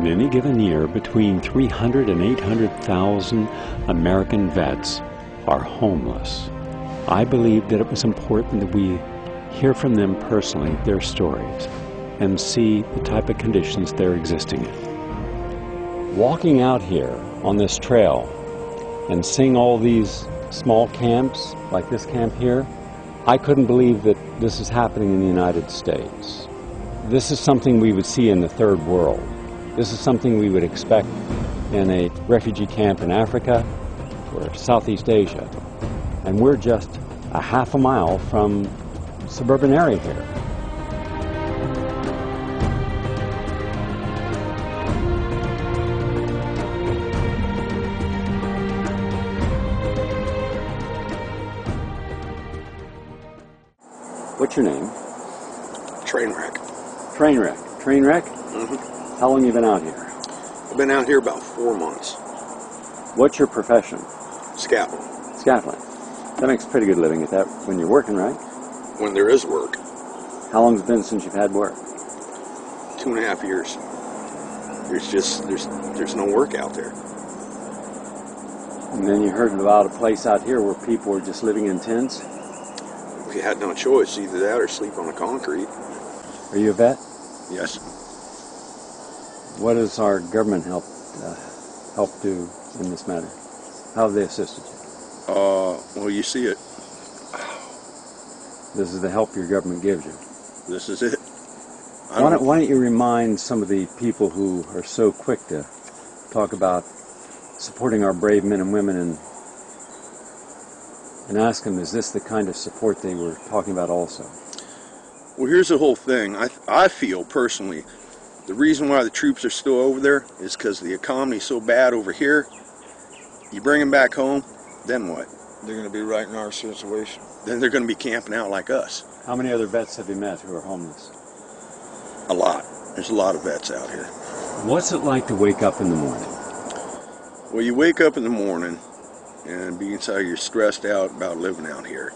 In any given year, between 300 and 800,000 American vets are homeless. I believe that it was important that we hear from them personally, their stories, and see the type of conditions they're existing in. Walking out here on this trail and seeing all these small camps, like this camp here, I couldn't believe that this is happening in the United States. This is something we would see in the third world. This is something we would expect in a refugee camp in Africa or Southeast Asia. And we're just a half a mile from the suburban area here. What's your name? Trainwreck. Trainwreck. Trainwreck? Mm-hmm. How long have you been out here? I've been out here about 4 months. What's your profession? Scaffold. Scaffolding. That makes a pretty good living at that when you're working, right? When there is work. How long has it been since you've had work? 2.5 years. There's no work out there. And then you heard about a place out here where people were just living in tents? We had no choice, either that or sleep on the concrete. Are you a vet? Yes. What does our government help do in this matter? How have they assisted you? Well, you see it. This is the help your government gives you. This is it. Why don't you remind some of the people who are so quick to talk about supporting our brave men and women and ask them, is this the kind of support they were talking about also? Well, here's the whole thing. I feel personally, the reason why the troops are still over there is because the economy's so bad over here. You bring them back home, then what? They're going to be right in our situation. Then they're going to be camping out like us. How many other vets have you met who are homeless? A lot. There's a lot of vets out here. What's it like to wake up in the morning? Well, you wake up in the morning and being so you're stressed out about living out here.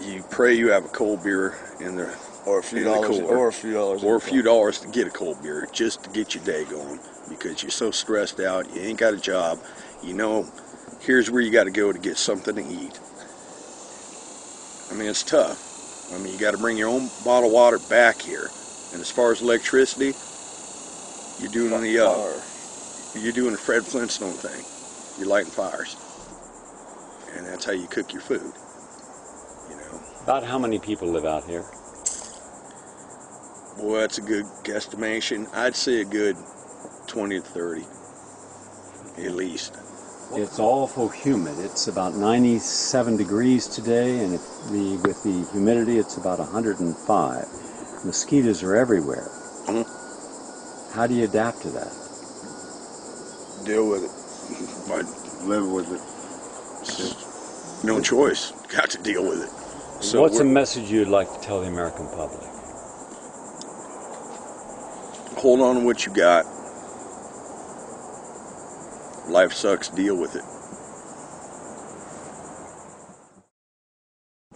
You pray you have a cold beer in the Or a few dollars. Or a few dollars. Or a few dollars to get a cold beer, just to get your day going, because you're so stressed out. You ain't got a job. You know, here's where you got to go to get something to eat. I mean, it's tough. I mean, you got to bring your own bottled water back here. And as far as electricity, you're doing you're doing the Fred Flintstone thing. You're lighting fires, and that's how you cook your food. You know. About how many people live out here? Boy, that's a good guesstimation. I'd say a good 20 to 30, at least. It's awful humid. It's about 97 degrees today, and with the humidity, it's about 105. Mosquitoes are everywhere. Mm-hmm. How do you adapt to that? Deal with it. I live with it. No choice. Got to deal with it. So what's a message you'd like to tell the American public? Hold on to what you got. Life sucks, deal with it.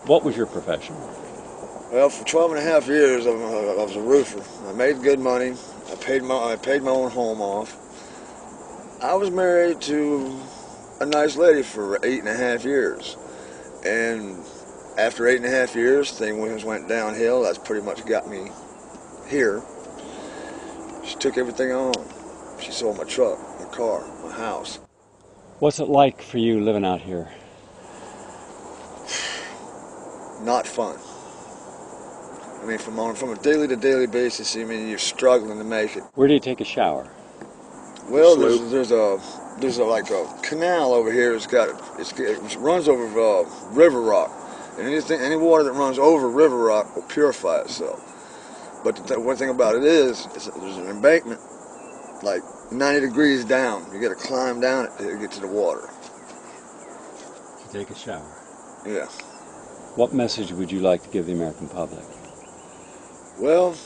What was your profession? Well, for 12 and a half years, I was a roofer. I made good money. I paid my own home off. I was married to a nice lady for 8.5 years. And after 8.5 years, things went downhill. That's pretty much got me here. She took everything I owned. She sold my truck, my car, my house. What's it like for you living out here? Not fun. I mean, from a daily to daily basis, I mean, you're struggling to make it. Where do you take a shower? Well, there's like a canal over here. It runs over river rock, and any water that runs over river rock will purify itself. But the one thing about it is there's an embankment, like 90 degrees down. You got to climb down it to get to the water. To take a shower. Yeah. What message would you like to give the American public? Well,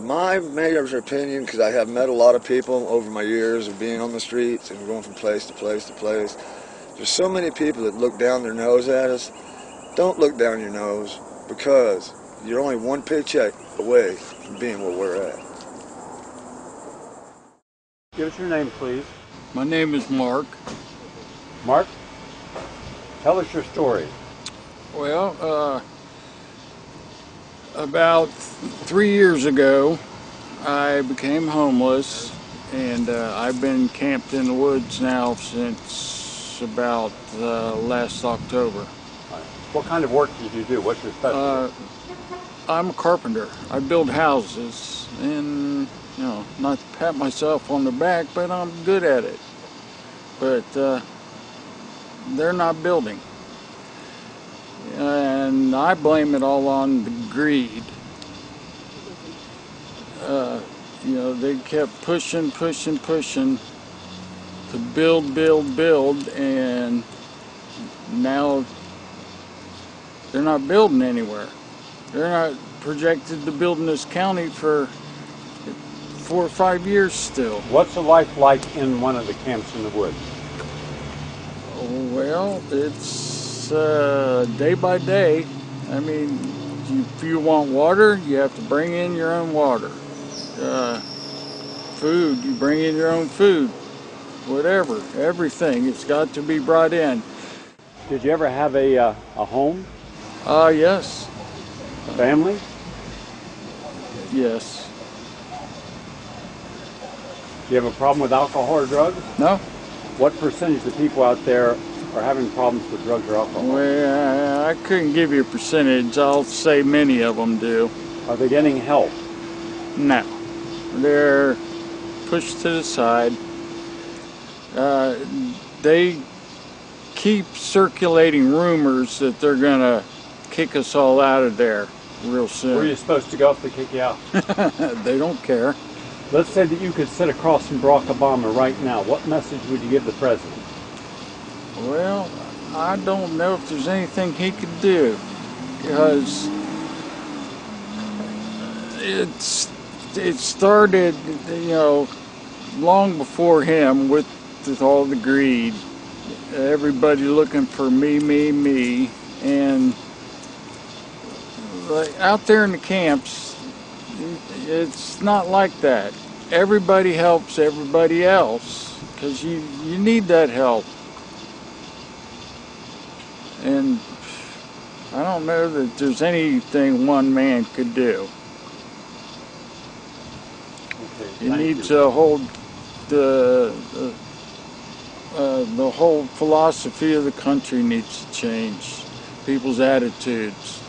my major opinion, because I have met a lot of people over my years of being on the streets and going from place to place to place. There's so many people that look down their nose at us. Don't look down your nose, because you're only one paycheck away from being where we're at. Give us your name, please. My name is Mark. Mark, tell us your story. Well, about 3 years ago, I became homeless, and I've been camped in the woods now since about last October. What kind of work do you do? What's your specialty? I'm a carpenter. I build houses, and not to pat myself on the back, but I'm good at it. But they're not building, and I blame it all on the greed. They kept pushing to build, and now they're not building anywhere. They're not projected to build in this county for 4 or 5 years still. What's the life like in one of the camps in the woods? Well, it's day by day. I mean, if you want water, you have to bring in your own water. Food, you bring in your own food. Whatever, everything, it's got to be brought in. Did you ever have a home? Yes. A family? Yes. Do you have a problem with alcohol or drugs? No? What percentage of people out there are having problems with drugs or alcohol? Well, I couldn't give you a percentage. I'll say many of them do. Are they getting help? No. They're pushed to the side. They keep circulating rumors that they're going to kick us all out of there real soon. Where are you supposed to go if they kick you out? They don't care. Let's say that you could sit across from Barack Obama right now. What message would you give the president? Well, I don't know if there's anything he could do, because it started, long before him with all the greed. Everybody looking for me, and like out there in the camps, it's not like that. Everybody helps everybody else, because you need that help. And I don't know that there's anything one man could do. Okay, You need to hold the whole philosophy of the country needs to change. People's attitudes.